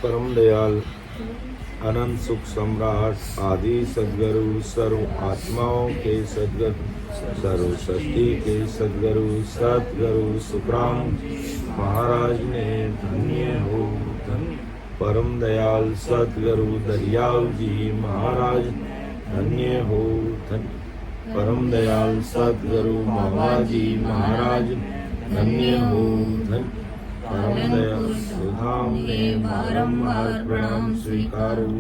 परम दयाल अनंत सुख सम्राट आदि सदगुरु सर्व आत्माओं के सदगुरु सर्व सृष्टि के सदगुरु सतगुरु सुखराम महाराज ने धन्य हो धन्य। परम दयाल सतगुरु दरियाल जी महाराज धन्य हो धन्य। परम दयाल सतगुरु मामा जी महाराज धन्य हो धन्य। परम दयाल सुधाम ने बारंबार प्रणाम स्वीकारो।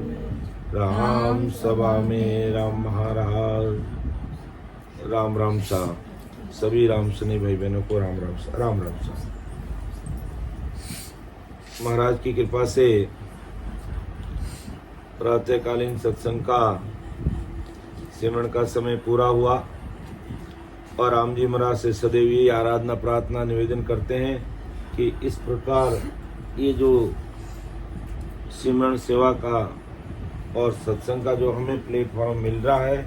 राम सभा में राम महाराज। राम राम सा सभी राम सनी भाई बहनों को राम राम सा राम राम सा। महाराज की कृपा से प्रातःकालीन सत्संग का सिमरन का समय पूरा हुआ और राम जी महाराज से सदैव ही आराधना प्रार्थना निवेदन करते हैं कि इस प्रकार ये जो सिमरन सेवा का और सत्संग का जो हमें प्लेटफॉर्म मिल रहा है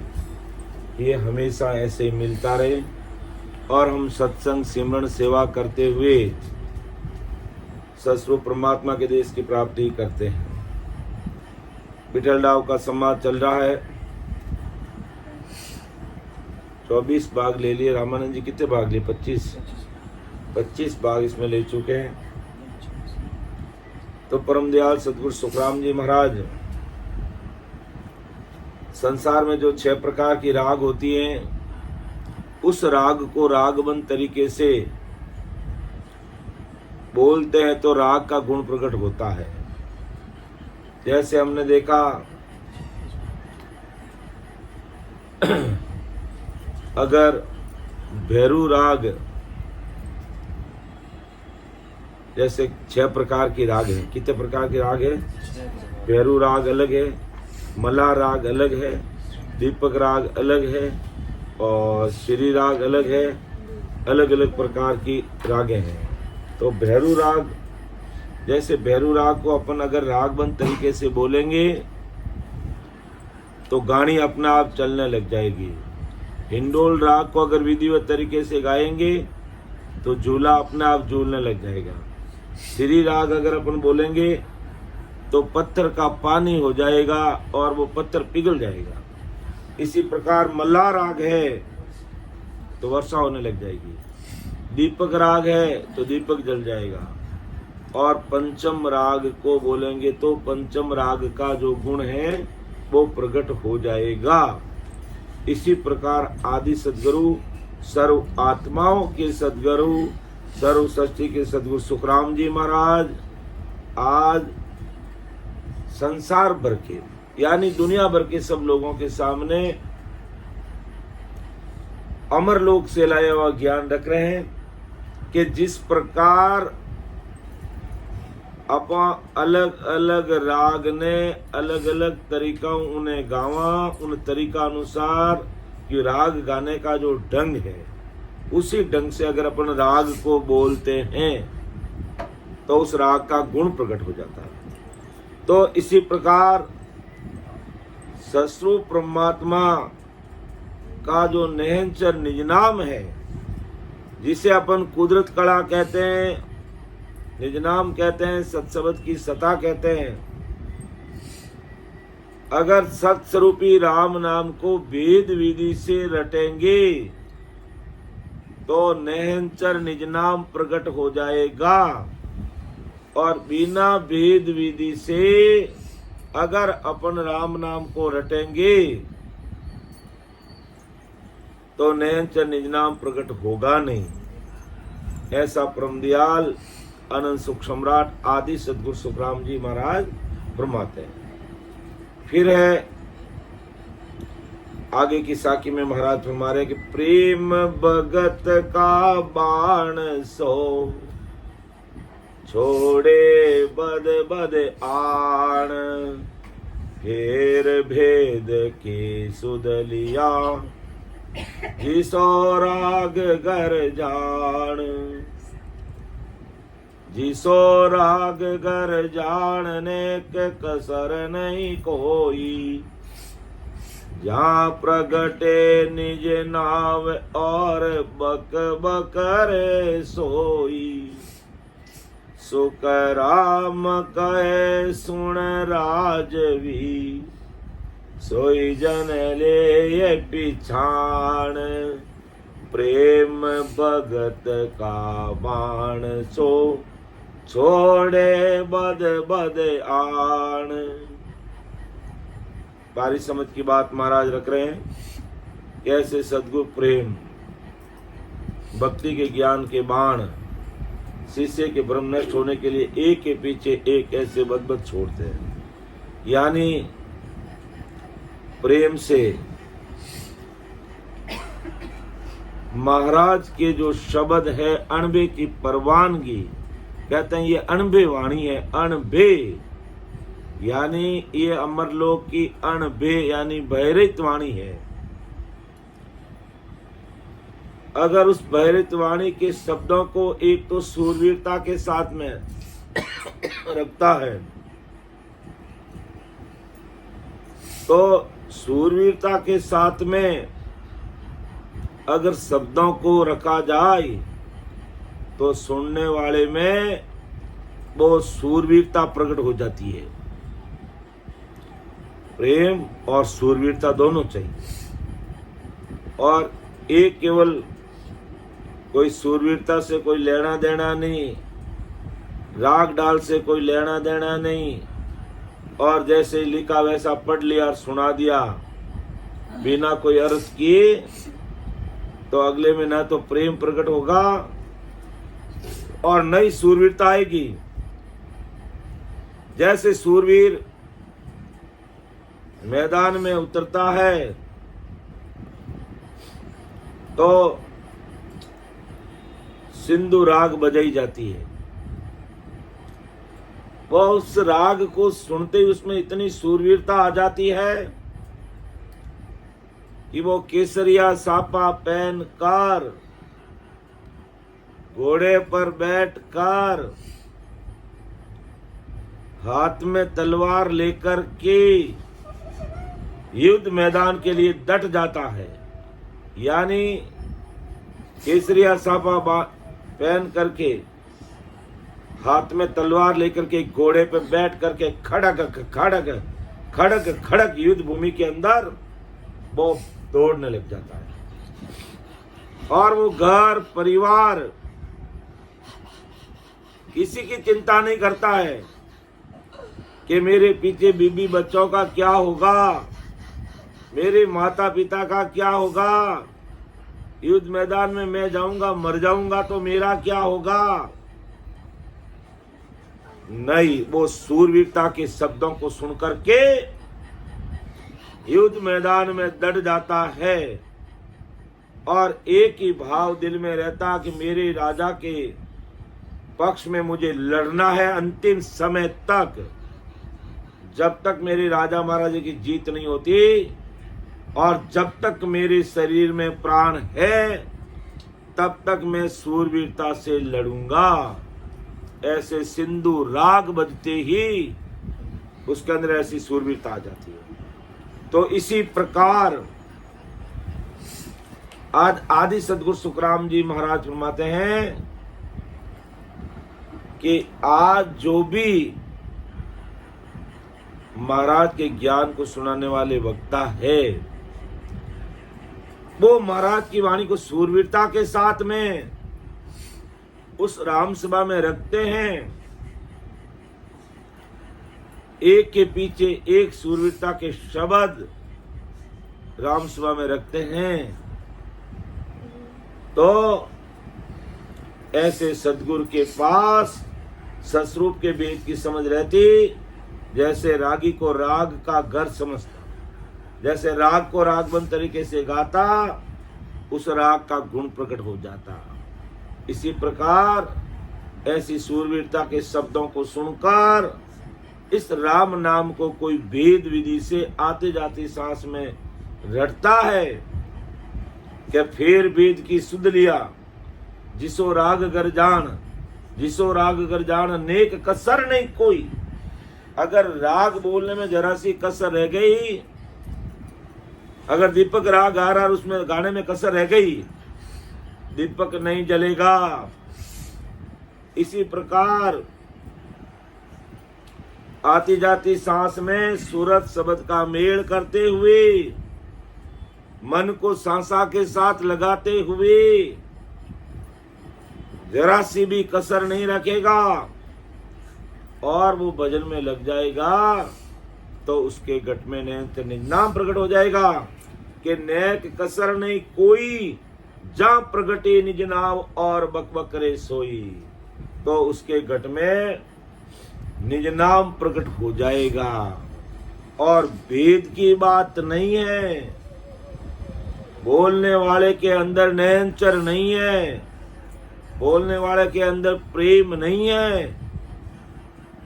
ये हमेशा ऐसे ही मिलता रहे और हम सत्संग सिमरन सेवा करते हुए ससुर परमात्मा के देश की प्राप्ति करते हैं। विठल दाव का समाज चल रहा है। 24 भाग ले लिए। रामानंद जी कितने भाग लिए? 25 भाग इसमें ले चुके हैं। तो परम दयाल सतगुरु सुखराम जी महाराज संसार में जो 6 प्रकार की राग होती हैं उस राग को रागबंद तरीके से बोलते हैं तो राग का गुण प्रकट होता है। जैसे हमने देखा अगर भैरू राग जैसे 6 प्रकार की राग है। कितने प्रकार के राग है? भैरू राग अलग है, मल्हार राग अलग है, दीपक राग अलग है और श्री राग अलग है। अलग अलग प्रकार की रागें हैं। तो भैरू राग जैसे भैरू राग को अपन अगर रागबंद तरीके से बोलेंगे तो गाड़ी अपने आप चलने लग जाएगी। हिंडोल राग को अगर विधिवत तरीके से गाएंगे तो झूला अपने आप झूलने लग जाएगा। श्री राग अगर अपन बोलेंगे तो पत्थर का पानी हो जाएगा और वो पत्थर पिघल जाएगा। इसी प्रकार मल्हार राग है तो वर्षा होने लग जाएगी। दीपक राग है तो दीपक जल जाएगा। और पंचम राग को बोलेंगे तो पंचम राग का जो गुण है वो प्रकट हो जाएगा। इसी प्रकार आदि सदगुरु सर्व आत्माओं के सदगुरु सर्व सृष्टि के सदगुरु सुखराम जी महाराज आज संसार भर के यानी दुनिया भर के सब लोगों के सामने अमर लोक से लाया हुआ ज्ञान रख रहे हैं कि जिस प्रकार अपा अलग अलग राग ने अलग अलग तरीका उन्हें गावा, उन तरीका अनुसार कि राग गाने का जो ढंग है उसी ढंग से अगर अपन राग को बोलते हैं तो उस राग का गुण प्रकट हो जाता है। तो इसी प्रकार ससुर परमात्मा का जो निहंचर निज नाम है जिसे अपन कुदरत कला कहते हैं, निज नाम कहते हैं, सत्शब्द की सता कहते हैं। अगर सत्स्वरूपी राम नाम को वेद विधि से रटेंगे तो निहंचर निज नाम प्रकट हो जाएगा। और बिना वेद विधि से अगर अपन राम नाम को रटेंगे तो निहंचर निज नाम प्रकट होगा नहीं। ऐसा परम दयाल अनंत सुख सम्राट आदि सदगुरु सुखराम जी महाराज फरमाते हैं। फिर है आगे की साखी में महाराज फरमा रहे कि प्रेम भगत का बाण सो छोड़े बद बद आण फेर भेद की सुदलिया जिसो राग घर जान जिसो राग घर जानने के कसर नहीं कोई जहाँ प्रगटे निज नाव और बक बकर सोई सुख राम कहे सुन राजवी, सोई जन ले पिछाण, प्रेम भगत का बाण, सो छोड़े बद बद आण। बारी समझ की बात महाराज रख रहे हैं। कैसे सद्गुरु प्रेम भक्ति के ज्ञान के बाण शिष्य के भ्रम नष्ट होने के लिए एक के पीछे एक ऐसे बद बद छोड़ते हैं। यानी प्रेम से महाराज के जो शब्द है अणबे की परवानगी, कहते हैं ये अणबे वाणी है। अणबे यानी ये अमरलोक की अणबे यानी बहिरित वाणी है। अगर उस बहिरित वाणी के शब्दों को एक तो सूरवीरता के साथ में रखता है, तो सूरवीरता के साथ में अगर शब्दों को रखा जाए तो सुनने वाले में वो सूरवीरता प्रकट हो जाती है। प्रेम और सूरवीरता दोनों चाहिए। और एक केवल कोई सूरवीरता से कोई लेना देना नहीं, राग डाल से कोई लेना देना नहीं, और जैसे लिखा वैसा पढ़ लिया और सुना दिया बिना कोई अर्थ किए, तो अगले में ना तो प्रेम प्रकट होगा और नई सूरवीरता आएगी। जैसे सूरवीर मैदान में उतरता है तो सिंधु राग बजाई जाती है, वह उस राग को सुनते ही उसमें इतनी सूरवीरता आ जाती है कि वो केसरिया सापा पहन कर घोड़े पर बैठकर हाथ में तलवार लेकर के युद्ध मैदान के लिए डट जाता है। यानी केसरिया सापा पहन करके हाथ में तलवार लेकर के घोड़े पर बैठ करके खड़क खड़क खड़क खड़क युद्ध भूमि के अंदर वो दौड़ने लग जाता है। और वो घर परिवार किसी की चिंता नहीं करता है कि मेरे पीछे बीबी बच्चों का क्या होगा, मेरे माता पिता का क्या होगा, युद्ध मैदान में मैं जाऊंगा मर जाऊंगा तो मेरा क्या होगा। नहीं, वो सूरवीरता के शब्दों को सुनकर के युद्ध मैदान में डट जाता है और एक ही भाव दिल में रहता कि मेरे राजा के पक्ष में मुझे लड़ना है अंतिम समय तक। जब तक मेरे राजा महाराजा की जीत नहीं होती और जब तक मेरे शरीर में प्राण है तब तक मैं सूरवीरता से लड़ूंगा। ऐसे सिंधु राग बजते ही उसके अंदर ऐसी सूरवीरता आ जाती है। तो इसी प्रकार आज आदि सदगुरु सुखराम जी महाराज फरमाते हैं कि आज जो भी महाराज के ज्ञान को सुनाने वाले वक्ता है वो महाराज की वाणी को सूरवीरता के साथ में उस राम सभा में रखते हैं, एक के पीछे एक सूरवीरता के शब्द राम सभा में रखते हैं, तो ऐसे सदगुरु के पास सस्वरूप के वेद की समझ रहती। जैसे रागी को राग का घर समझता, जैसे राग को रागबंद तरीके से गाता उस राग का गुण प्रकट हो जाता। इसी प्रकार ऐसी सूरवीरता के शब्दों को सुनकर इस राम नाम को कोई भेद विधि से आते जाते सांस में रटता है कि फिर वेद की सुध लिया जिसो राग गर जान, जिसो राग गर जान नेक कसर नहीं कोई। अगर राग बोलने में जरा सी कसर रह गई, अगर दीपक राग गा रहा उसमें गाने में कसर रह गई, दीपक नहीं जलेगा। इसी प्रकार आती जाती सांस में सूरत शब्द का मेल करते हुए, मन को सांसा के साथ लगाते हुए, जरा सी भी कसर नहीं रखेगा और वो भजन में लग जाएगा, तो उसके गट में नैन नाम प्रकट हो जाएगा कि नेक कसर नहीं कोई, जहां प्रगटे निज नाम और बकबक करे सोई। तो उसके गट में निज नाम प्रकट हो जाएगा। और भेद की बात नहीं है, बोलने वाले के अंदर नयनचर नहीं है, बोलने वाले के अंदर प्रेम नहीं है,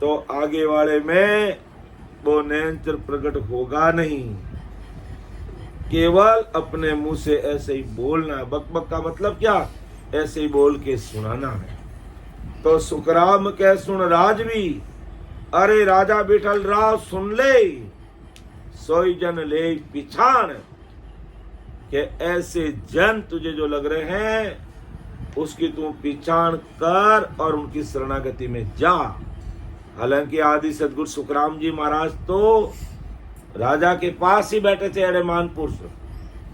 तो आगे वाले में वो नयनचर प्रकट होगा नहीं। केवल अपने मुंह से ऐसे ही बोलना है। बकबक का मतलब क्या? ऐसे ही बोल के सुनाना है। तो सुखराम कह सुन राजवी, अरे राजा बिठल राव सुन ले, सोई जन ले पिछाण, कि ऐसे जन तुझे जो लग रहे हैं उसकी तू पिछाण कर और उनकी शरणागति में जा। हालांकि आदि सदगुरु सुखराम जी महाराज तो राजा के पास ही बैठे थे, अड़ेमान पुरुष,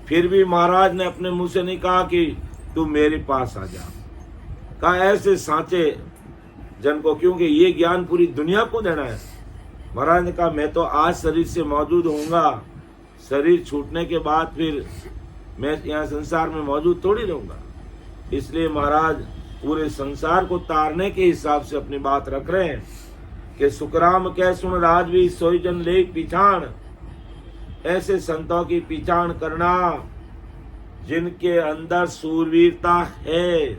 फिर भी महाराज ने अपने मुंह से नहीं कहा कि तू मेरे पास आ जा। कहा ऐसे सांचे जन को, क्योंकि ये ज्ञान पूरी दुनिया को देना है। महाराज ने कहा मैं तो आज शरीर से मौजूद होऊंगा, शरीर छूटने के बाद फिर मैं यहाँ संसार में मौजूद थोड़ी रहूंगा। इसलिए महाराज पूरे संसार को तारने के हिसाब से अपनी बात रख रहे हैं कि सुखराम कह सुन राजवी, सोई जन ले पिछाण, ऐसे संतों की पिछाण करना जिनके अंदर सूरवीरता है,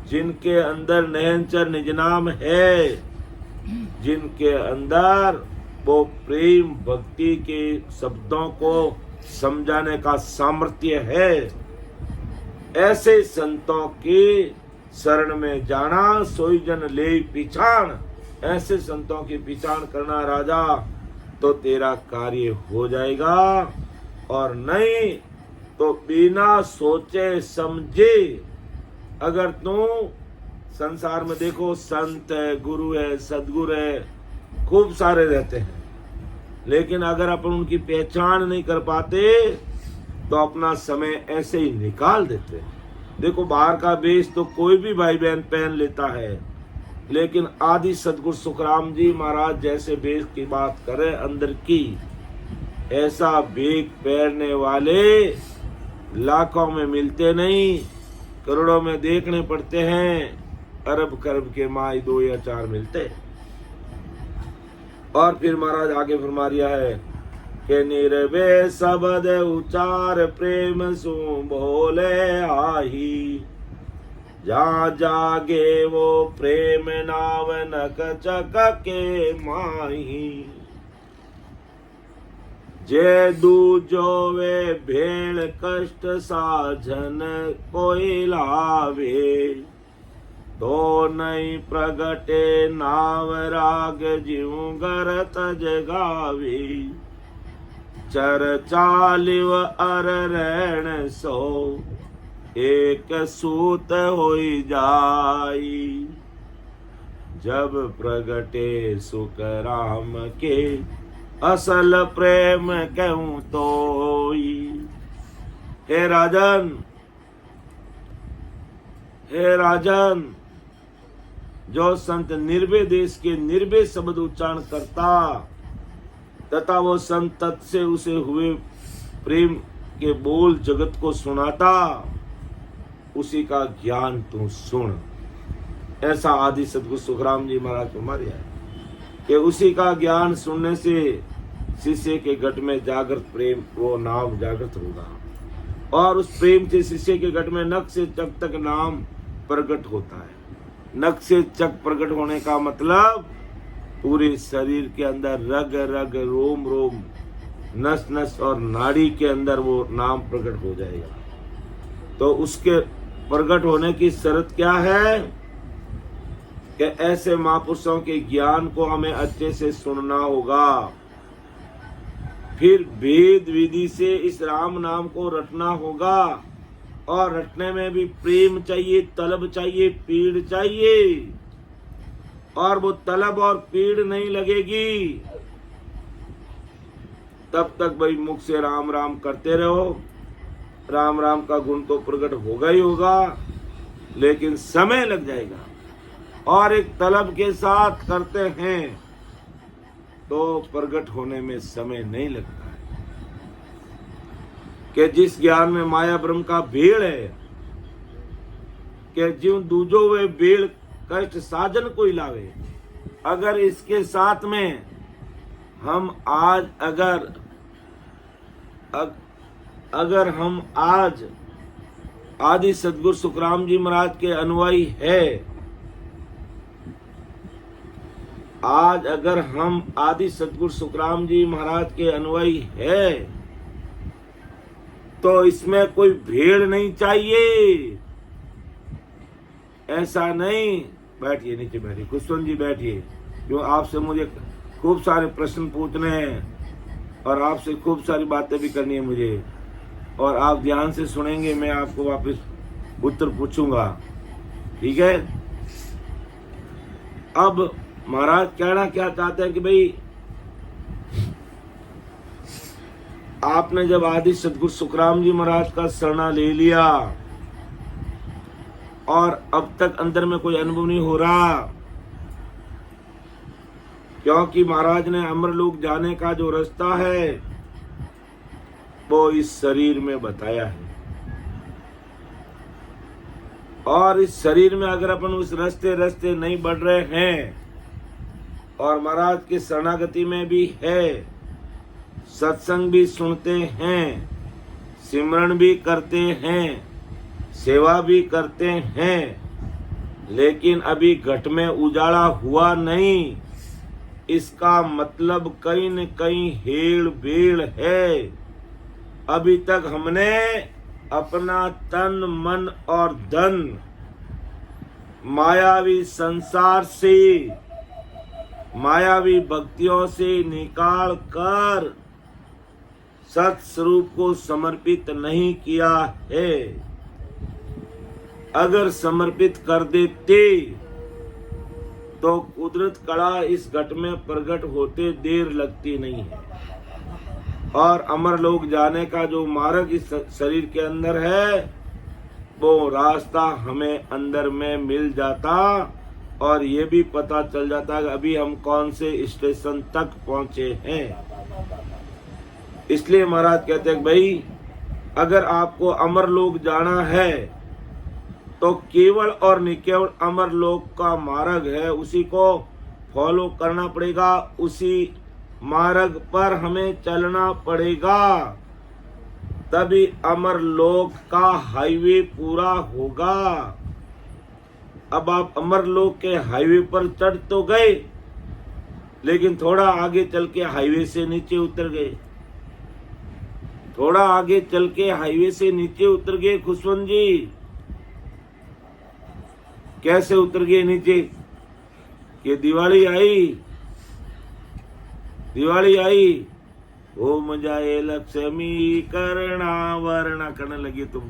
जिनके अंदर नयनचर निज नाम है, जिनके अंदर वो प्रेम भक्ति के शब्दों को समझाने का सामर्थ्य है। ऐसे संतों के शरण में जाना, सोई जन ले पिछाण, ऐसे संतों की पिछाण करना राजा, तो तेरा कार्य हो जाएगा। और नहीं तो बिना सोचे समझे अगर तू संसार में देखो, संत है, गुरु है, सदगुरु है, खूब सारे रहते हैं, लेकिन अगर अपन उनकी पहचान नहीं कर पाते तो अपना समय ऐसे ही निकाल देते हैं। देखो बाहर का वेश तो कोई भी भाई बहन पहन लेता है, लेकिन आदि सदगुरु सुखराम जी महाराज जैसे वेश की बात करें अंदर की, ऐसा वेग पहनने वाले लाखों में मिलते नहीं, करोड़ों में देखने पड़ते हैं, अरब खरब के माई 2 या 4 मिलते। और फिर महाराज आगे फरमा रिया है कि निर्वे शब्द उचार प्रेम सु बोले आही, जा जागे वो प्रेम नाव नक चक के माही, जे दूजो वे भेड़ कष्ट साझन कोई लावे, तो नहीं प्रगटे नाव राग जीव गरत जगावे, चर चालिव अर रहन सो एक सूत होई जाई, जब प्रगटे सुख राम के असल प्रेम कहूं तोई। हे राजन, हे राजन, जो संत निर्भय देश के निर्भय शब्द उच्चारण करता तथा वो संत तत् से उसे हुए प्रेम के बोल जगत को सुनाता, उसी का ज्ञान तू सुन। ऐसा आदि सदगुरु सुखराम जी महाराज फरमा रहे हैं कि उसी का ज्ञान सुनने से शिष्य के घट में जागृत प्रेम, वो नाम जागृत होगा, और उस प्रेम से शिष्य के घट में नख से चक तक नाम प्रकट होता है। नख से चक प्रकट होने का मतलब पूरे शरीर के अंदर रग रग, रोम रोम, नस नस और नाड़ी के अंदर वो नाम प्रकट हो जाएगा। तो उसके प्रकट होने की शर्त क्या है कि ऐसे महापुरुषों के ज्ञान को हमें अच्छे से सुनना होगा, फिर वेद विधि से इस राम नाम को रटना होगा, और रटने में भी प्रेम चाहिए, तलब चाहिए, पीड़ चाहिए, और वो तलब और पीड़ नहीं लगेगी, तब तक भाई मुख से राम राम करते रहो। राम राम का गुण तो प्रकट होगा ही होगा, लेकिन समय लग जाएगा। और एक तलब के साथ करते हैं तो प्रकट होने में समय नहीं लगता है। कि जिस ज्ञान में माया ब्रह्म का भेड़ है, कि ज्यों दूजो वे भेड़ कष्ट साजन कोई लावे। अगर इसके साथ में हम आज अगर हम आज आदि सदगुरु सुखराम जी महाराज के अनुयायी है, आज अगर हम आदि सदगुरु सुखराम जी महाराज के अनुयायी है, तो इसमें कोई भेड़ नहीं चाहिए। ऐसा नहीं, बैठिए नीचे बैठिए, कुशवन जी बैठिए। जो आपसे मुझे खूब सारे प्रश्न पूछने हैं और आपसे खूब सारी बातें भी करनी है मुझे, और आप ध्यान से सुनेंगे, मैं आपको वापस उत्तर पूछूंगा, ठीक है। अब महाराज कहना क्या चाहते हैं कि भाई आपने जब आदि सदगुरु सुखराम जी महाराज का शरणा ले लिया और अब तक अंदर में कोई अनुभव नहीं हो रहा, क्योंकि महाराज ने अमरलोक जाने का जो रास्ता है वो इस शरीर में बताया है। और इस शरीर में अगर अपन उस रास्ते नहीं बढ़ रहे हैं और महाराज की शरणागति में भी है, सत्संग भी सुनते हैं, सिमरन भी करते हैं, सेवा भी करते हैं, लेकिन अभी घट में उजाला हुआ नहीं, इसका मतलब कहीं न कहीं हेड़ बेड़ है। अभी तक हमने अपना तन मन और धन मायावी संसार से, मायावी भक्तियों से निकाल कर सत्स्वरूप को समर्पित नहीं किया है। अगर समर्पित कर देते तो कुदरत कला इस घट में प्रकट होते देर लगती नहीं है। और अमरलोक जाने का जो मार्ग इस शरीर के अंदर है, वो रास्ता हमें अंदर में मिल जाता और ये भी पता चल जाता कि अभी हम कौन से स्टेशन तक पहुंचे हैं। इसलिए महाराज कहते हैं भाई अगर आपको अमरलोक जाना है तो केवल और निकेवल अमरलोक का मार्ग है, उसी को फॉलो करना पड़ेगा, उसी मार्ग पर हमें चलना पड़ेगा, तभी अमरलोक का हाईवे पूरा होगा। अब आप अमरलोक के हाईवे पर चढ़ तो गए, लेकिन थोड़ा आगे चल के हाईवे से नीचे उतर गए, थोड़ा आगे चल के हाईवे से नीचे उतर गए। खुशवंत जी कैसे उतर गए नीचे? कि दिवाली आई, ओम जाए लक्ष्मी करना वरना करने लगी तुम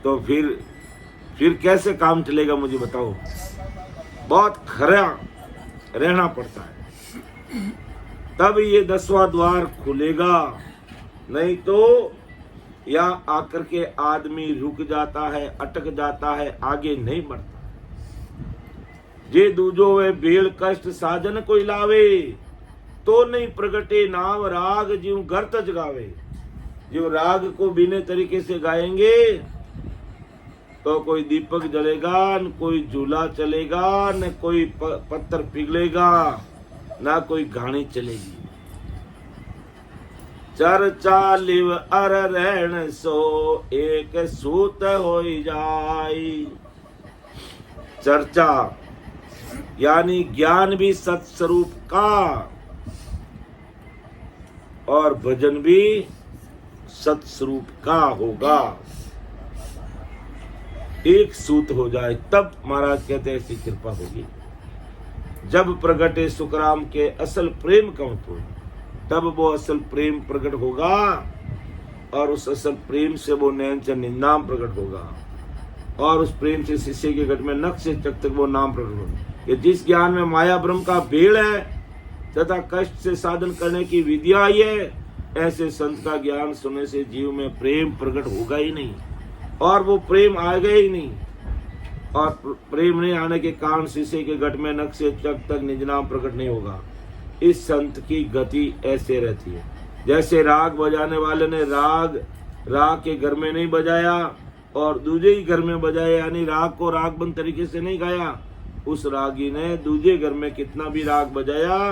तो फिर कैसे काम चलेगा मुझे बताओ। बहुत खरा रहना पड़ता है, तब ये 10वां द्वार खुलेगा, नहीं तो या आकर के आदमी रुक जाता है, अटक जाता है, आगे नहीं बढ़ता। जे दूजो वे भेड़ कष्ट साजन कोई लावे, तो नहीं प्रगटे नाम राग ज्यों गर्त जगावे। जो राग को बिने तरीके से गाएंगे तो कोई दीपक जलेगा, न कोई झूला चलेगा, न कोई पत्थर पिघलेगा, ना कोई घानी चलेगी। चर्चा लिव अर रहन सो एक सूत हो जाई। चर्चा यानी ज्ञान भी सत्स्वरूप का और भजन भी सत्स्वरूप का होगा, एक सूत हो जाए तब महाराज कहते हैं ऐसी कृपा होगी। जब प्रगटे सुखराम के असल प्रेम का हो, तब वो असल प्रेम प्रकट होगा और उस असल प्रेम से वो नैन च निन्नाम प्रकट होगा और उस प्रेम से शिष्य के घट में नक्श से चक तक वो नाम प्रकट होगा। कि जिस ज्ञान में माया ब्रह्म का भेड़ है तथा कष्ट से साधन करने की विधिया आई है, ऐसे संत का ज्ञान सुनने से जीव में प्रेम प्रकट होगा ही नहीं और वो प्रेम आएगा ही नहीं। और प्रेम नहीं आने के कारण शीशे के घट में नख से चक तक निज नाम प्रकट नहीं होगा। इस संत की गति ऐसे रहती है जैसे राग बजाने वाले ने राग के घर में नहीं बजाया और दूसरे ही घर में बजाया, यानी राग को रागबंद तरीके से नहीं गाया। उस रागी ने दूसरे घर में कितना भी राग बजाया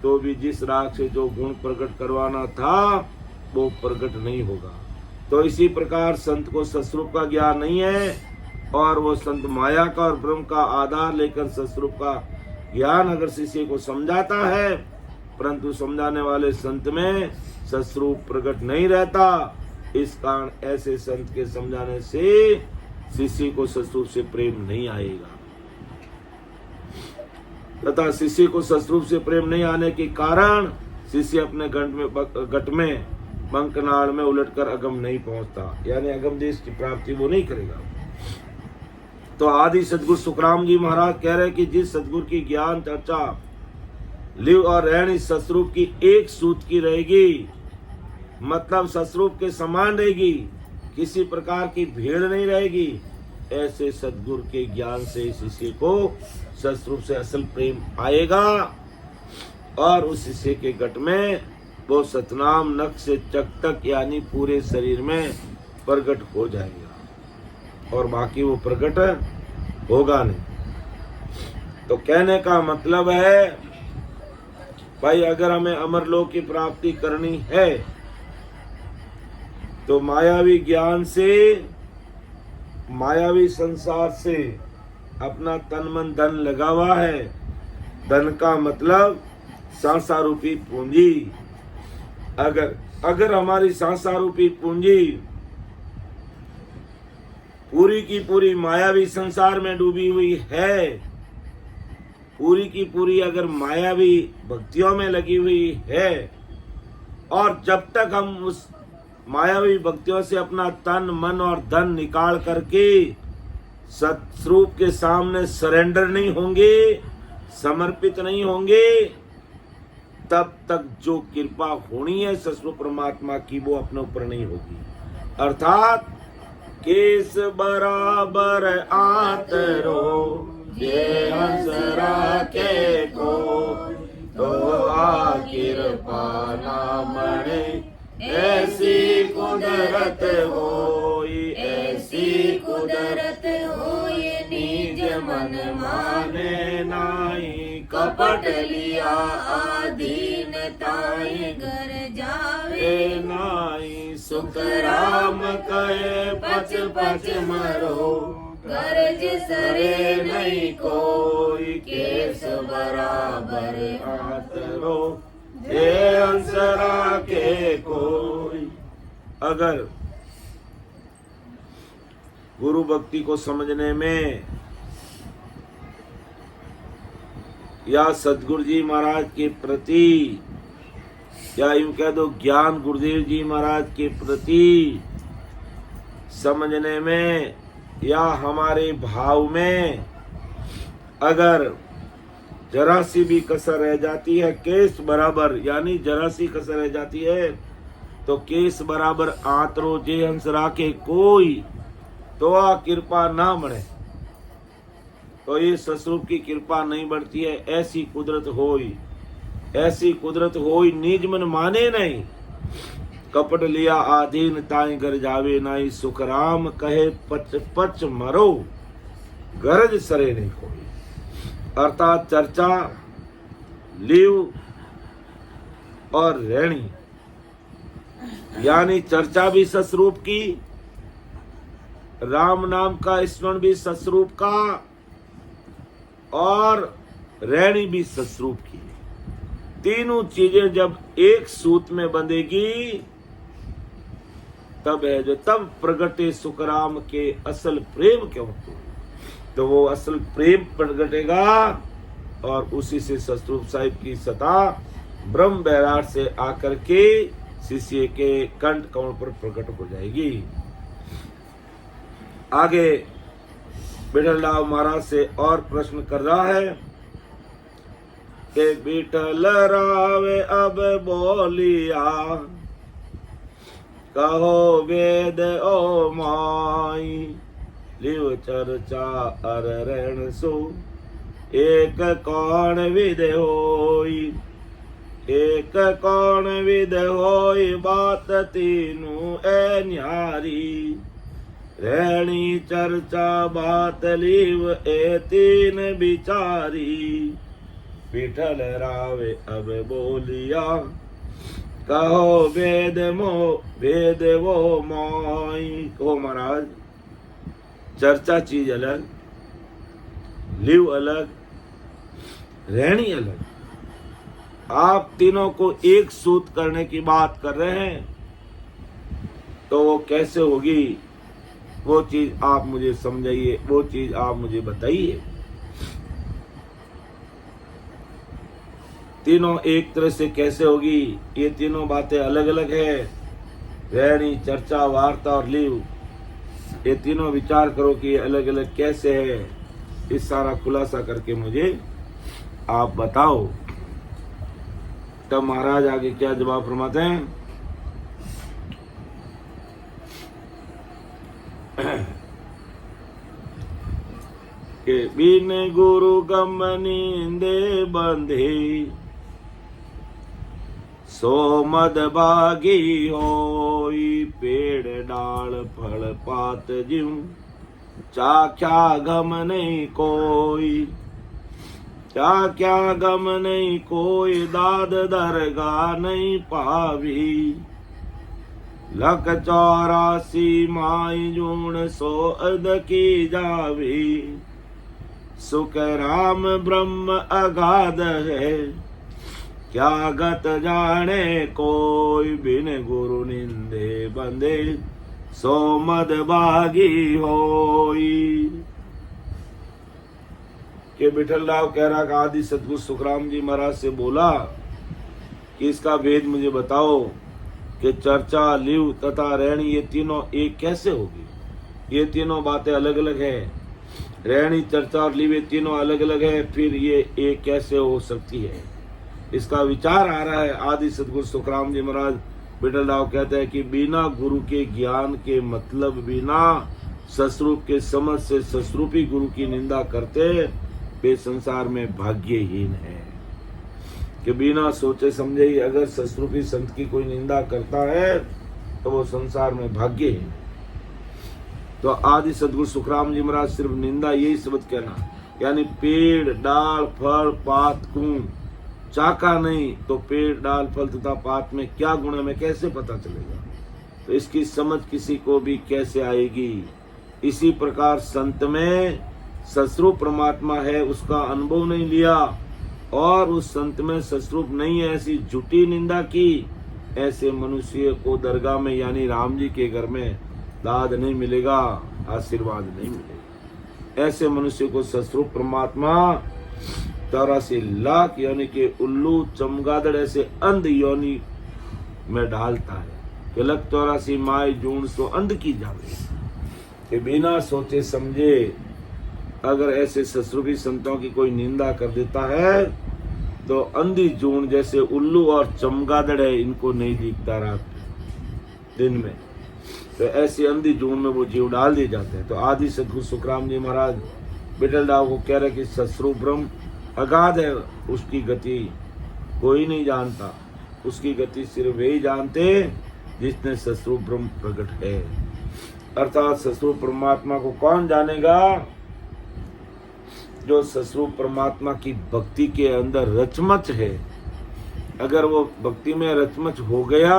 तो भी जिस राग से जो गुण प्रकट करवाना था वो प्रकट नहीं होगा। तो इसी प्रकार संत को सस्वरूप का ज्ञान नहीं है और वो संत माया का और ब्रह्म का आधार लेकर सस्वरूप का ज्ञान अगर शिष्य को समझाता है, परंतु समझाने वाले संत में सस्वरूप प्रकट नहीं रहता। इस कारण ऐसे संत के समझाने से शिष्य को सस्वरूप से प्रेम नहीं आएगा तथा शिष्य को सस्वरूप से प्रेम नहीं आने के कारण शिष्य अपने घट में बंकनाल में उलटकर अगम नहीं पहुंचता, यानी अगम देश की प्राप्ति वो नहीं करेगा। तो आदि सदगुरु सुखराम जी महाराज कह रहे कि जिस सदगुरु की ज्ञान चर्चा लिव और रहनी सस्वरूप की एक सूत की रहेगी, मतलब सस्वरूप के समान रहेगी, किसी प्रकार की भीड़ नहीं रहेगी, ऐसे सदगुरु के ज्ञान से शिष्य को सस्वरूप से असल प्रेम आएगा और उस शिष्य के घट में वो सतनाम नख से चक तक यानी पूरे शरीर में प्रकट हो जाएगा और बाकी वो प्रकट होगा नहीं। तो कहने का मतलब है भाई, अगर हमें अमरलोक की प्राप्ति करनी है तो मायावी ज्ञान से, मायावी संसार से अपना तन मन धन लगा हुआ है। धन का मतलब सांसा रूपी पूंजी। अगर हमारी सांसा रूपी पूंजी पूरी की पूरी मायावी संसार में डूबी हुई है, पूरी की पूरी अगर मायावी भक्तियों में लगी हुई है, और जब तक हम उस मायावी भक्तियों से अपना तन मन और धन निकाल करके सतस्वरूप के सामने सरेंडर नहीं होंगे, समर्पित नहीं होंगे, तब तक जो कृपा होनी है सतस्वरूप परमात्मा की वो अपने ऊपर नहीं होगी। अर्थात केस बराबर आतरो ये हंस राखे को, तो आखिर पाना मणे ऐसी कुदरत होई, ऐसी कुदरत होई निज मन माने नाई, कपट लिया आधीन ताई घर जावे नाई, सुख राम कहे पच पच मरो, गरज सरे नहीं कोई, केस बराबर आतरो ये अंसरा के कोई। अगर गुरु भक्ति को समझने में या सदगुरु जी महाराज के प्रति, या यूं कह दो ज्ञान गुरुदेव जी महाराज के प्रति समझने में, या हमारे भाव में अगर जरा सी भी कसर रह जाती है, केस बराबर यानी जरा सी कसर रह जाती है, तो केस बराबर आतरो जे हंस राखे कोई, तो आ कृपा ना बढ़े, तो ये ससुर की कृपा नहीं बढ़ती है। ऐसी कुदरत होई, ऐसी कुदरत होई निज मन माने नहीं, कपट लिया आधीन ताई घर जावे नाई, सुख राम कहे पच पच मरो, गरज सरे नहीं कोई। अर्थात चर्चा, लिव और रहनी, यानी चर्चा भी सस्वरूप की, राम नाम का स्मरण भी सस्वरूप का, और रहनी भी सस्वरूप की। तीनों चीजें जब एक सूत में बंधेगी तब है जो तब प्रगटे सुखराम के असल प्रेम क्यों, तो वो असल प्रेम प्रगटेगा और उसी से सतरूप साहिब की सता ब्रह्म बैराट से आकर के शिष्य के कंठ कमल पर प्रकट हो जाएगी। आगे बिठल राव महाराज से और प्रश्न कर रहा है। के विठल रावे अब बोलिया, कहो वेद ओ माई, लिव चर्चा अर रण सो, एक कौन विद होई, एक कौन विद होई, बात तीनू ए न्यारी, रहनी चर्चा बात लीव ए तीन बिचारी, विठल रावे अब बोलिया, कहो वेद वो मोई। कहो महाराज, चर्चा चीज अलग, लिव अलग, रहनी अलग, आप तीनों को एक सूत करने की बात कर रहे हैं, तो वो कैसे होगी? वो चीज आप मुझे समझाइए, वो चीज आप मुझे बताइए। तीनों एक तरह से कैसे होगी? ये तीनों बातें अलग अलग है, रहनी, चर्चा, वार्ता और लीव, ये तीनों विचार करो कि ये अलग अलग कैसे है। इस सारा खुलासा करके मुझे आप बताओ। तब महाराज आगे क्या जवाब फरमाते हैं? के बिन गुरु गम नींदे बंधे, सो मद भागी होई, पेड़ डाल फल पात ज्यों, चाख्या गम नहीं कोई, चाख्या गम नहीं कोई, दाद दरगाह नहीं पावी, लख 84 माई जून, सो अद की जावी, सुख राम ब्रह्म अगाध है, क्या गत जाने कोई, बिन गुरु निंदे बंदे, सो मद भागी होई। के विठल राव कह रहा का आदि सतगुरु सुखराम जी महाराज से बोला कि इसका भेद मुझे बताओ कि चर्चा, लिव तथा रहनी ये तीनों एक कैसे होगी? ये तीनों बातें अलग अलग है, रहनी, चर्चा और लिव ये तीनों अलग अलग है, फिर ये एक कैसे हो सकती है? इसका विचार आ रहा है। आदि सतगुरु सुखराम जी महाराज विठल राव कहते हैं कि बिना गुरु के ज्ञान के मतलब, बिना सस्वरूप के समझ से सस्वरूपी गुरु की निंदा करते वे संसार में भाग्यहीन है। कि बिना सोचे समझे ही अगर सस्वरूपी संत की कोई निंदा करता है तो वो संसार में भाग्यहीन है। तो आदि सतगुरु सुखराम जी महाराज सिर्फ निंदा यही शब्द कहना, यानी पेड़ डाल फल पात को चाका नहीं, तो पेड़ डाल फल तथा पात में क्या गुण है, में कैसे पता चलेगा? तो इसकी समझ किसी को भी कैसे आएगी? इसी प्रकार संत में सस्वरूप परमात्मा है, उसका अनुभव नहीं लिया और उस संत में सस्वरूप नहीं है, ऐसी झूठी निंदा की, ऐसे मनुष्य को दरगाह में यानी राम जी के घर में दाद नहीं मिलेगा, आशीर्वाद नहीं मिलेगा। ऐसे मनुष्य को सस्वरूप परमात्मा 84 लाख यानी कि उल्लू चमगादड़ ऐसे अंध योनि में डालता है कि लख 84 माई जून सो अंध की जावे। कि बिना सोचे समझे अगर ऐसे सस्वरूपी संतों की कोई निंदा कर देता है तो अंधी जून जैसे उल्लू और चमगादड़ है, इनको नहीं दिखता रात दिन में, तो ऐसी अंधी जून में वो जीव डाल दिए जाते हैं। तो आदि सतगुरु सुखराम जी महाराज विठल राव को कह रहे कि सस्वरूप ब्रह्म अगाध है, उसकी गति कोई नहीं जानता, उसकी गति सिर्फ वही जानते जिसने सस्वरूप ब्रह्म प्रकट है। अर्थात सस्वरूप परमात्मा को कौन जानेगा? जो सस्वरूप परमात्मा की भक्ति के अंदर रचमच है। अगर वो भक्ति में रचमच हो गया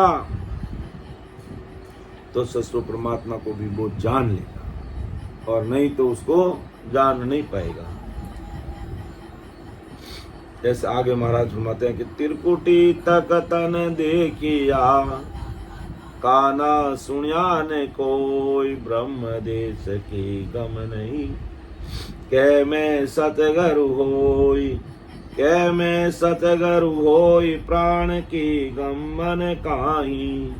तो सस्वरूप परमात्मा को भी वो जान लेगा, और नहीं तो उसको जान नहीं पाएगा। जैसे आगे महाराज फरमाते हैं कि त्रिकुटी तक तन देखिया, काना सुनिया ने कोई, ब्रह्म देश की गम नहीं, कह मैं सतगरु होई, कह मैं सतगरु होई, प्राण की गमन काहीं,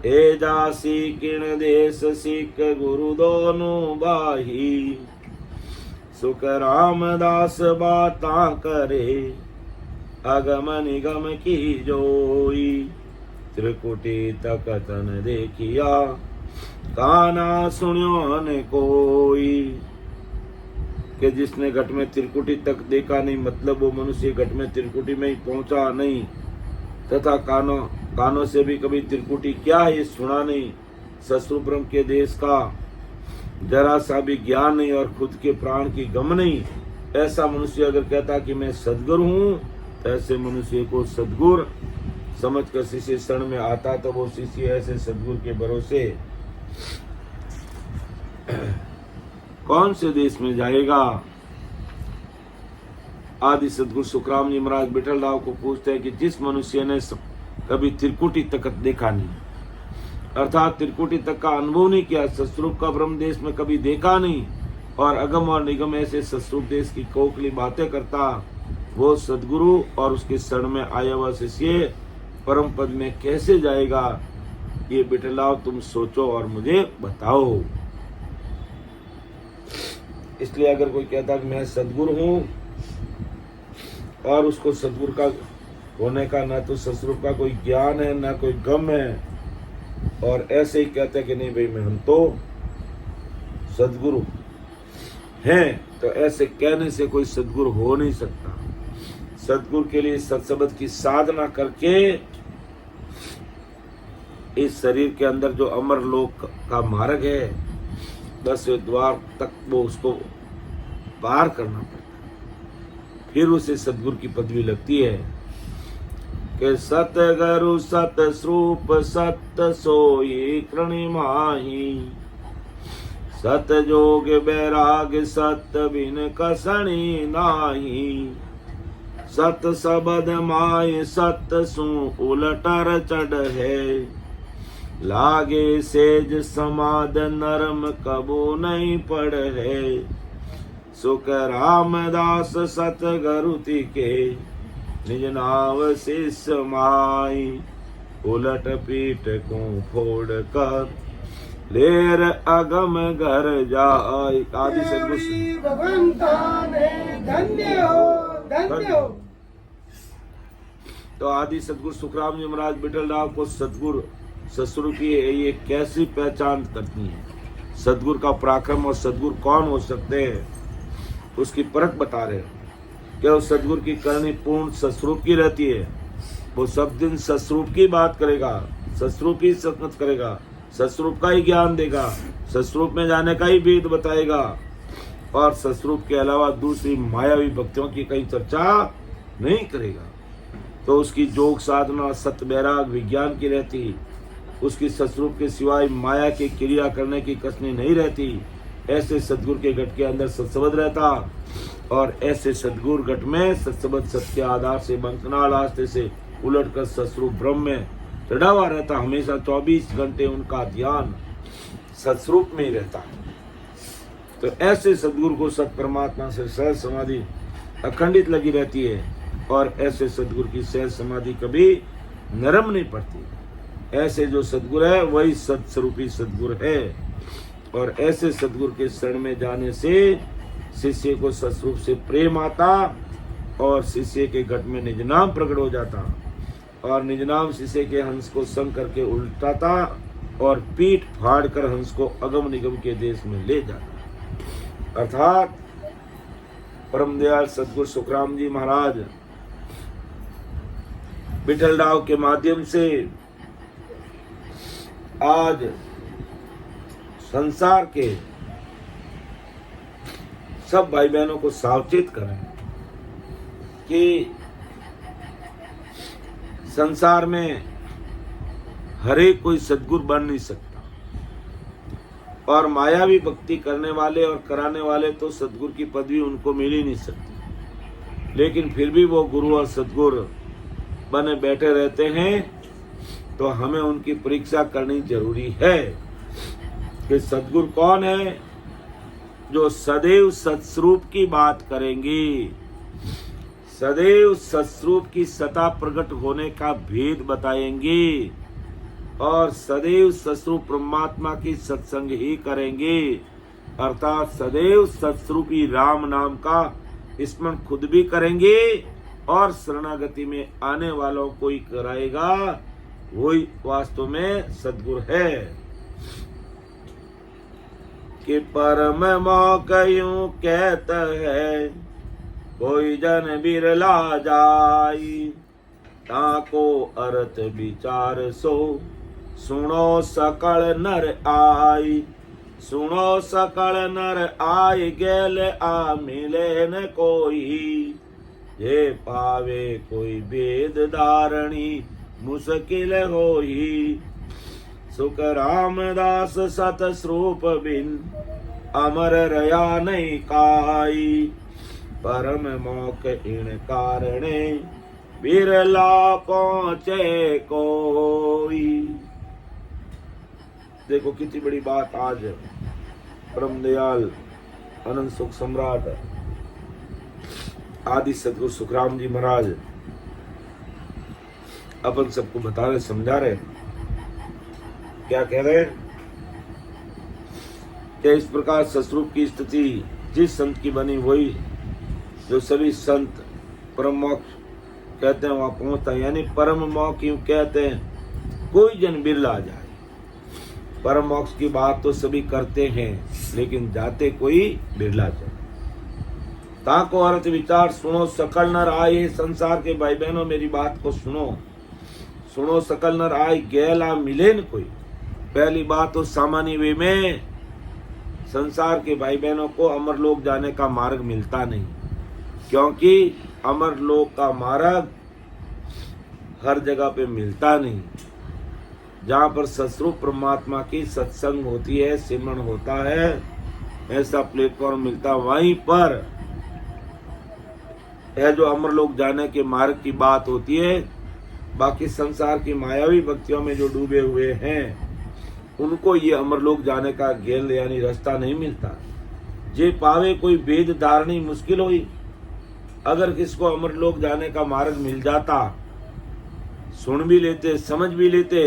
ए जासी किण देश सिख गुरु दोनों बाही, सुख रामदास बाता करे, अगम निगम की जोई, त्रिकुटी तकतन देखिया, काना सुनियो न कोई। कि जिसने घट में त्रिकुटी तक देखा नहीं, मतलब वो मनुष्य घट में त्रिकुटी में ही पहुंचा नहीं, तथा कानों से भी कभी त्रिकुटी क्या है ये सुना नहीं, ससुर ब्रह्म के देश का जरा सा भी ज्ञान नहीं, और खुद के प्राण की गम नहीं, ऐसा मनुष्य अगर कहता कि मैं सद्गुरु हूं, तो ऐसे मनुष्य को सद्गुरु समझकर शिष्य शरण में आता, तो वो शिष्य ऐसे सद्गुरु के भरोसे कौन से देश में जाएगा। आदि सद्गुरु सुखराम जी महाराज विठल राव को पूछते हैं कि जिस मनुष्य ने कभी त्रिकुटी तक देखा नहीं, अर्थात त्रिकुटी तक का अनुभव नहीं किया, सस्वरूप का ब्रह्म देश में कभी देखा नहीं, और अगम और निगम ऐसे सस्वरूप देश की कोकली बातें करता, वो सद्गुरु और उसके शरण में आया हुआ शिष्य परम पद में कैसे जाएगा, ये विठलाव तुम सोचो और मुझे बताओ। इसलिए अगर कोई कहता कि मैं सद्गुरु हूं, और उसको सद्गुरु का होने का ना तो सस्वरूप का कोई ज्ञान है ना कोई गम है, और ऐसे ही कहते हैं कि नहीं भाई मैं हम तो सद्गुरु हैं, तो ऐसे कहने से कोई सद्गुरु हो नहीं सकता। सद्गुरु के लिए सत्संग की साधना करके इस शरीर के अंदर जो अमर लोक का मार्ग है, 10वें द्वार तक वो उसको पार करना पड़ता है, फिर उसे सद्गुरु की पदवी लगती है। कि सतगुरु सत स्वरूप सत सोई कृणि माही, सत जोग बैराग सत बिन कसणी नाही, सत सबद माय सत सु उलटर चढ़ है, लागे सेज समाद नरम कबो नहीं पड़ है, सुख रामदास सतगुरु के निज नाव शिष्य माई, उलट पीठ को फोड़ कर लेर अगम घर जाय। आदि सद्गुरु धन्य हो। तो आदि सद्गुरु सुखराम जी महाराज विठल राव को सद्गुरु ससुर की ये कैसी पहचान करती है, सद्गुरु का पराक्रम और सद्गुरु कौन हो सकते हैं, उसकी परख बता रहे हैं। क्या उस सद्गुरु की करनी पूर्ण सस्वरूप की रहती है, वो सब दिन सस्वरूप की बात करेगा, सस्वरूप ही सत्संग करेगा, सस्वरूप का ही ज्ञान देगा, सस्वरूप में जाने का ही वेद बताएगा, और सस्वरूप के अलावा दूसरी मायावी भक्तियों की कहीं चर्चा नहीं करेगा। तो उसकी जोग साधना सत्य वैराग विज्ञान की रहती, उसकी सस्वरूप के सिवाय माया की क्रिया करने की कसनी नहीं रहती। ऐसे सद्गुरु के घट के अंदर सत्संग रहता, और ऐसे सद्गुरु घट में सत्संग सत्य आधार से बंकनाल आस्ते से उलट कर सस्वरूप ब्रह्म में चढ़ा हुआ रहता। हमेशा 24 घंटे उनका ध्यान सत्स्वरूप में ही रहता। तो ऐसे सद्गुरु को सत परमात्मा से सहज समाधि अखंडित लगी रहती है, और ऐसे सद्गुरु की सहज समाधि कभी नरम नहीं पड़ती। ऐसे जो सद्गुरु है वही सत्स्वरूपी सद्गुरु है, और ऐसे सद्गुरु के शरण में जाने से शिष्य को सत्स्वरूप से प्रेम आता, और शिष्य के घट में निज नाम प्रकट हो जाता, और निज नाम शिष्य के हंस को संग करके उल्टाता, और पीठ फाड़ कर हंस को अगम निगम के देश में ले जाता। अर्थात परम दयाल सद्गुरु सुखराम जी महाराज विठल राव के माध्यम से आज संसार के सब भाई बहनों को सावचेत करें कि संसार में हर एक कोई सद्गुरु बन नहीं सकता, और मायावी भक्ति करने वाले और कराने वाले तो सद्गुरु की पदवी उनको मिल ही नहीं सकती, लेकिन फिर भी वो गुरु और सद्गुरु बने बैठे रहते हैं। तो हमें उनकी परीक्षा करनी जरूरी है कि सद्गुरु कौन है, जो सदैव सत्स्वरूप की बात करेंगे, सदैव सत्स्वरूप की सता प्रकट होने का भेद बताएंगे, और सदैव सत्स्वरूप परमात्मा की सत्संग ही करेंगे। अर्थात सदैव सत्स्वरूपी राम नाम का स्मरण खुद भी करेंगे, और शरणागति में आने वालों को ही कराएगा, वही वास्तव में सद्गुरु है। कि परम मौक यूं कहता है, कोई जन बिरला जाई, ताको अर्थ विचार सो सुनो सकल नर आई। सुनो सकल नर आय गेल आ मिले न कोई, ये पावे कोई वेद धारणी मुश्किल होई। सुख रामदास सत स्वरूप बिन अमर रया नहीं काई, परम मौक इन कारणे बिरला पहुंचे कोई। देखो कितनी बड़ी बात आज परम दयाल अनंत सुख सम्राट आदि सदगुरु सुखराम जी महाराज अपन सबको बता रहे, समझा रहे। क्या कह रहे हैं? क्या इस प्रकार सस्वरूप की स्थिति जिस संत की बनी, वही जो सभी संत परम मोक्ष कहते हैं वहां पहुंचता है। यानी परम मोक्ष क्यों कहते हैं? कोई जन बिरला जाए। परम मोक्ष की बात तो सभी करते हैं, लेकिन जाते कोई बिरला जाए। ताको अर्थ विचार सुनो सकल नर आए। संसार के भाई बहनों मेरी बात को सुनो। सुनो सकल नर आए गैला मिले न कोई। पहली बात तो सामान्य वे में संसार के भाई बहनों को अमरलोक जाने का मार्ग मिलता नहीं, क्योंकि अमरलोक का मार्ग हर जगह पे मिलता नहीं। जहाँ पर सस्वरूप परमात्मा की सत्संग होती है, सिमरन होता है, ऐसा प्लेटफॉर्म मिलता, वहीं पर है जो अमरलोक जाने के मार्ग की बात होती है। बाकी संसार की मायावी भक्तियों में जो डूबे हुए हैं, उनको ये अमरलोक जाने का गेल यानी रास्ता नहीं मिलता। जे पावे कोई वेद धारणी मुश्किल हुई। अगर किसको अमरलोक जाने का मार्ग मिल जाता, सुन भी लेते, समझ भी लेते,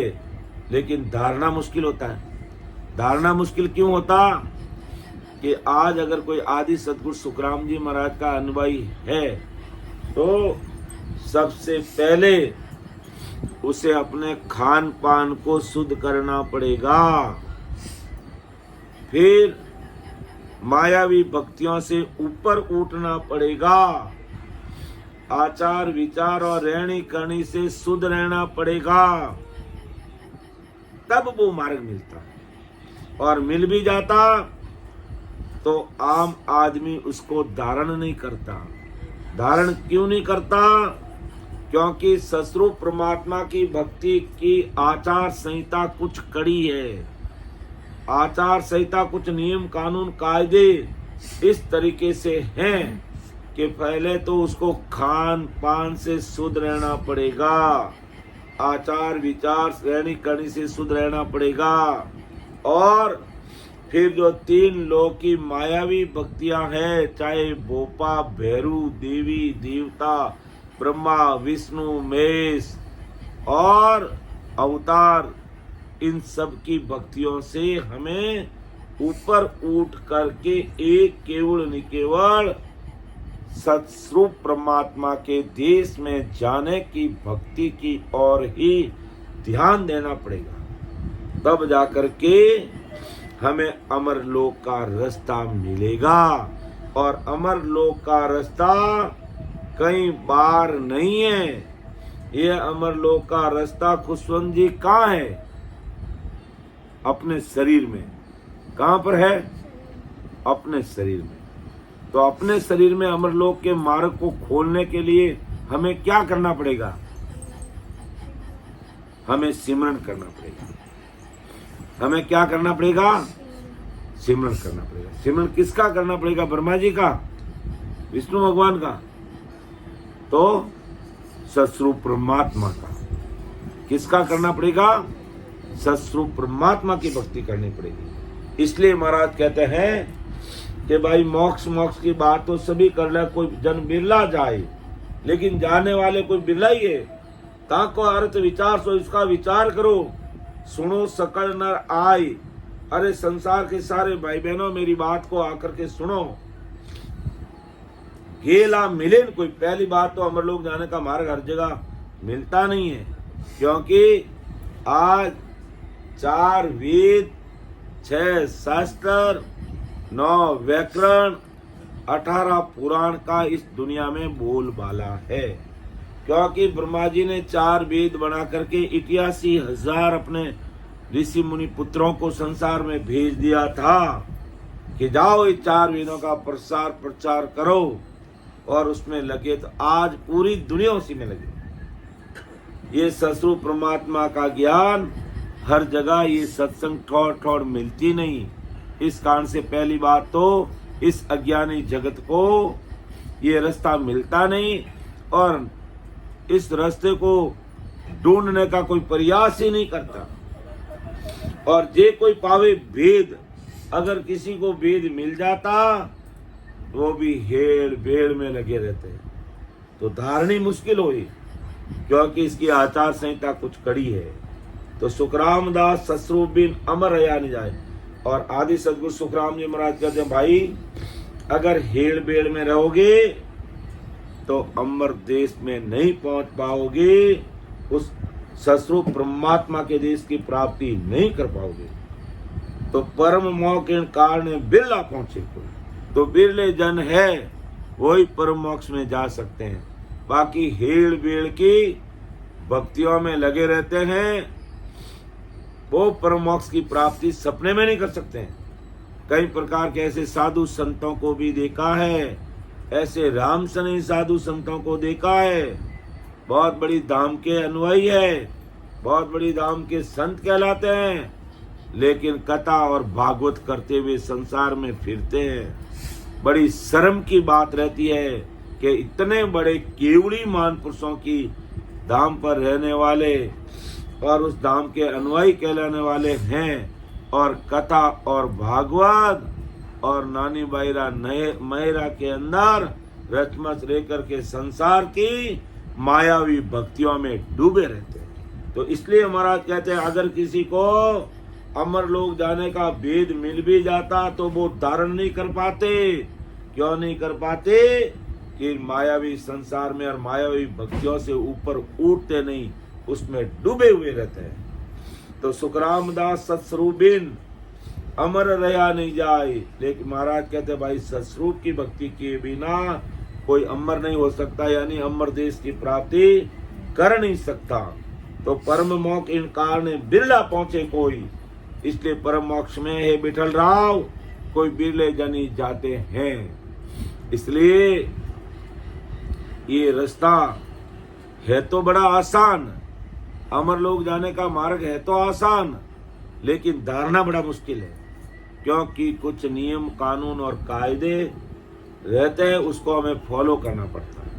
लेकिन धारणा मुश्किल होता है। धारणा मुश्किल क्यों होता? कि आज अगर कोई आदि सदगुरु सुखराम जी महाराज का अनुयायी है, तो सबसे पहले उसे अपने खान पान को शुद्ध करना पड़ेगा। फिर मायावी भक्तियों से ऊपर उठना पड़ेगा। आचार विचार और रहनी करनी से शुद्ध रहना पड़ेगा, तब वो मार्ग मिलता है। और मिल भी जाता तो आम आदमी उसको धारण नहीं करता। धारण क्यों नहीं करता? क्योंकि सस्वरूप परमात्मा की भक्ति की आचार संहिता कुछ कड़ी है। आचार संहिता कुछ नियम कानून कायदे इस तरीके से हैं कि पहले तो उसको खान पान से शुद्ध रहना पड़ेगा, आचार विचार रहनी करनी से शुद्ध रहना पड़ेगा, और फिर जो तीन लोक की मायावी भक्तियां हैं, चाहे भोपा भैरू देवी देवता ब्रह्मा विष्णु महेश और अवतार, इन सब की भक्तियों से हमें ऊपर उठ करके एक केवल निकेवल सत्स्वरूप परमात्मा के देश में जाने की भक्ति की ओर ही ध्यान देना पड़ेगा। तब जाकर के हमें अमरलोक का रास्ता मिलेगा। और अमरलोक का रास्ता कई बार नहीं है। यह अमरलोक का रास्ता खुशवंत जी कहाँ है? अपने शरीर में। कहाँ पर है? अपने शरीर में। तो अपने शरीर में अमरलोक के मार्ग को खोलने के लिए हमें क्या करना पड़ेगा? हमें सिमरन करना पड़ेगा। हमें क्या करना पड़ेगा? सिमरन करना पड़ेगा। सिमरन किसका करना पड़ेगा? ब्रह्मा जी का? विष्णु भगवान का? तो सस्वरूप परमात्मा का। किसका करना पड़ेगा? सस्वरूप परमात्मा की भक्ति करनी पड़ेगी। इसलिए महाराज कहते हैं कि भाई मोक्ष मोक्ष की बात तो सभी कर ले, कोई जन बिरला जाए, लेकिन जाने वाले कोई बिरला ही है। ताको अर्थ विचार सो, इसका विचार करो। सुनो सकल नर आए। अरे संसार के सारे भाई बहनों मेरी बात को आकर के सुनो। केला मिले कोई। पहली बात तो अमरलोक जाने का मार्ग हर जगह मिलता नहीं है, क्योंकि आज 4 वेद, 6 शास्त्र, 9 व्याकरण, 18 पुराण का इस दुनिया में बोलबाला है। क्योंकि ब्रह्मा जी ने 4 वेद बना करके 81,000 अपने ऋषि मुनि पुत्रों को संसार में भेज दिया था कि जाओ ये 4 वेदों का प्रसार प्रचार करो, और उसमें लगे। तो आज पूरी दुनिया उसी में लगी। ये सस्वरूप परमात्मा का ज्ञान हर जगह ये सत्संग ठोड़ ठोड़ मिलती नहीं। इस कारण से पहली बात तो इस अज्ञानी जगत को ये रास्ता मिलता नहीं, और इस रास्ते को ढूंढने का कोई प्रयास ही नहीं करता। और जे कोई पावे भेद, अगर किसी को भेद मिल जाता वो भी हेड़ भेड़ में लगे रहते हैं, तो धारणी मुश्किल हुई, क्योंकि इसकी आचार संहिता कुछ कड़ी है। तो सुखराम दास ससुर बिन अमर रया नहीं जाए। और आदि सदगुरु सुखराम जी महाराज कहते हैं, भाई अगर हेड़ बेड़ में रहोगे तो अमर देश में नहीं पहुंच पाओगे, उस सस्वरूप परमात्मा के देश की प्राप्ति नहीं कर पाओगे। तो परम मोक्ष के कारण बिरला पहुंचे कोई, तो बिरले जन है वही परम मोक्ष में जा सकते हैं। बाकी हेड़ बेड़ की भक्तियों में लगे रहते हैं, वो परम मोक्ष की प्राप्ति सपने में नहीं कर सकते हैं। कई प्रकार के ऐसे साधु संतों को भी देखा है, ऐसे राम सने साधु संतों को देखा है, बहुत बड़ी धाम के अनुयायी है, बहुत बड़ी धाम के संत कहलाते हैं, लेकिन कथा और भागवत करते हुए संसार में फिरते हैं। बड़ी शर्म की बात रहती है कि इतने बड़े केवड़ी मान पुरुषों की धाम पर रहने वाले और उस धाम के अनुयायी कहलाने वाले हैं, और कथा और भागवत और नानी बायरा महिरा के अंदर रचमच रह करके संसार की मायावी भक्तियों में डूबे रहते हैं। तो इसलिए महाराज कहते हैं, अगर किसी को अमर लोक जाने का भेद मिल भी जाता तो वो धारण नहीं कर पाते। क्यों नहीं कर पाते? कि मायावी संसार में और मायावी भक्तियों से ऊपर उठते नहीं, उसमें डूबे हुए रहते हैं। तो सुखराम दास सत्स्वरूप बिन अमर रहा नहीं जाए। लेकिन महाराज कहते भाई सत्स्वरूप की भक्ति किए बिना कोई अमर नहीं हो सकता, यानी अमर देश की प्राप्ति कर नहीं सकता। तो परम मोक्ष इन कारण बिरला पहुंचे कोई, इसलिए परम मोक्ष में है विठल राव कोई बिरले जनी जाते हैं। इसलिए ये रास्ता है तो बड़ा आसान, अमर लोक जाने का मार्ग है तो आसान, लेकिन धारना बड़ा मुश्किल है। क्योंकि कुछ नियम कानून और कायदे रहते हैं, उसको हमें फॉलो करना पड़ता है,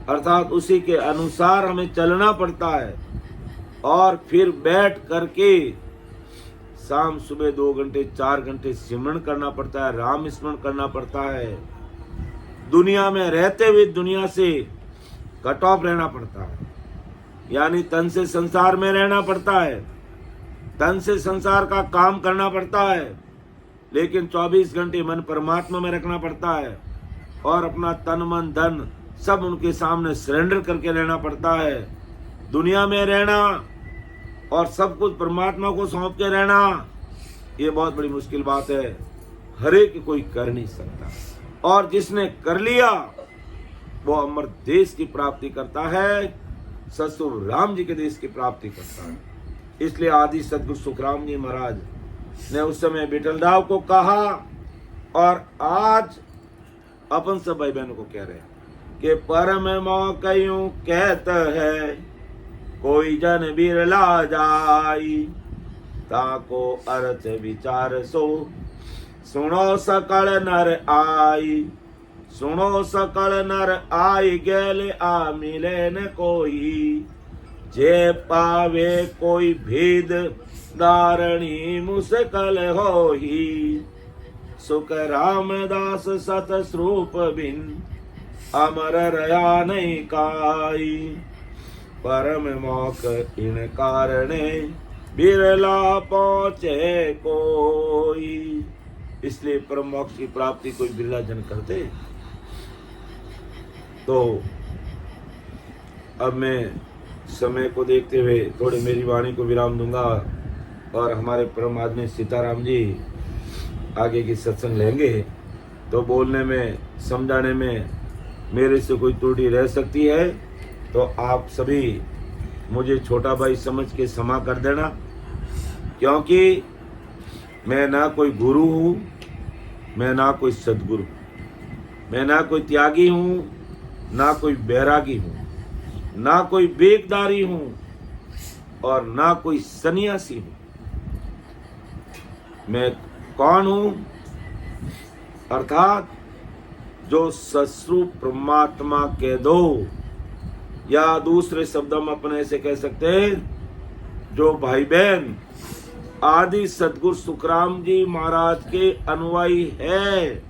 अर्थात उसी के अनुसार हमें चलना पड़ता है। और फिर बैठ करके शाम सुबह 2 घंटे 4 घंटे सिमरन करना पड़ता है, राम स्मरण करना पड़ता है। दुनिया में रहते हुए दुनिया से कट ऑफ रहना पड़ता है, यानी तन से संसार में रहना पड़ता है, तन से संसार का काम करना पड़ता है, लेकिन 24 घंटे मन परमात्मा में रखना पड़ता है, और अपना तन मन धन सब उनके सामने सरेंडर करके रहना पड़ता है। दुनिया में रहना और सब कुछ परमात्मा को सौंप के रहना, ये बहुत बड़ी मुश्किल बात है, हर एक कोई कर नहीं सकता। और जिसने कर लिया वो अमर देश की प्राप्ति करता है, ससुर राम जी के देश की प्राप्ति करता है। इसलिए आदि सदगुरु सुखराम जी महाराज ने उस समय विठल राव को कहा, और आज अपन सब भाई बहनों को कह रहे हैं कि परम मौकयूं कहत है कोई जन बिरला जाई, ताको अर्थ विचार सो सुनो सकल नर आई, सुनो सकल नर आई गेल आ मिले न कोई, जे पावे कोई भेद धारणी मुश्किल होही, सुख रामदास सत स्वरूप बिन अमर रहा नहीं काई, परम मोक्ष इन कारणे बिरला पहुंचे कोई। इसलिए परम मोक्ष की प्राप्ति कोई बिरला जन करते। तो अब मैं समय को देखते हुए थोड़ी मेरी वाणी को विराम दूंगा और हमारे परम आदमी सीताराम जी आगे की सत्संग लेंगे। तो बोलने में समझाने में मेरे से कोई त्रुटि रह सकती है तो आप सभी मुझे छोटा भाई समझ के क्षमा कर देना, क्योंकि मैं ना कोई गुरु हूँ, मैं ना कोई सदगुरु, मैं ना कोई त्यागी हूँ, ना कोई बैरागी हूँ, ना कोई बेगदारी हूँ और ना कोई सन्यासी हूँ। मैं कौन हूँ? अर्थात जो सस्वरूप परमात्मा कह दो, या दूसरे शब्दों में अपन ऐसे कह सकते हैं, जो भाई बहन आदि सतगुरु सुखराम जी महाराज के अनुयायी है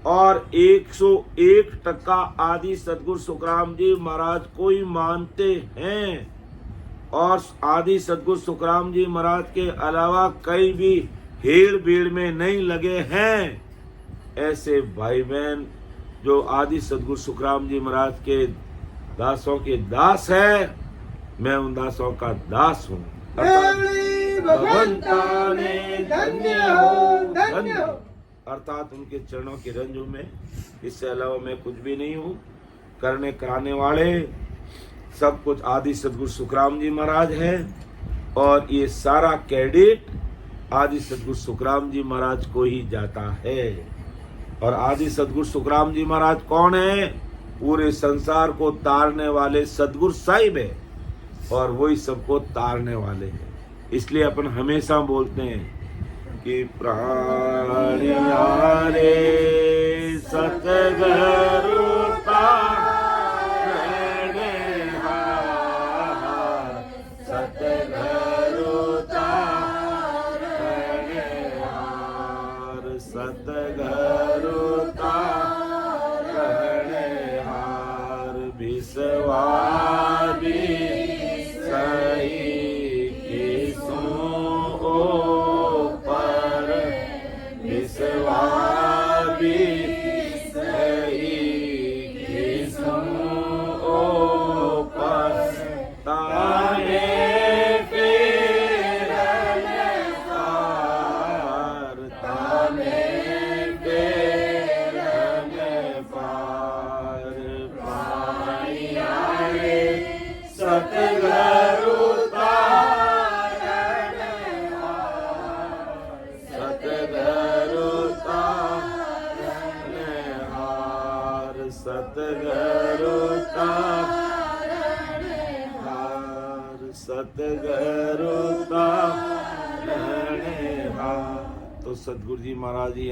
और 101% आदि सतगुरु सुखराम जी महाराज को ही मानते हैं और आदि सतगुरु सुखराम जी महाराज के अलावा कई भी हेड़ बेड़ में नहीं लगे हैं, ऐसे भाई बहन जो आदि सतगुरु सुखराम जी महाराज के दासों के दास है, मैं उन दासों का दास हूँ। भगवंता ने धन्य हो, धन्य हो, अर्थात उनके चरणों के रंज हूँ मैं, इससे अलावा मैं कुछ भी नहीं हूँ। करने कराने वाले सब कुछ आदि सतगुरु सुखराम जी महाराज है और ये सारा क्रेडिट आदि सतगुरु सुखराम जी महाराज को ही जाता है। और आदि सतगुरु सुखराम जी महाराज कौन है? पूरे संसार को तारने वाले सतगुरु साहिब है और वही सबको तारने वाले हैं। इसलिए अपन हमेशा बोलते हैं कि प्राणिया रे सतगुरु तारने हार, सतगुरु तारने हार, सतगुरु तारने हार, विश्वासी सही सतगुरु तारने हार। तो सतगुरु जी महाराज जी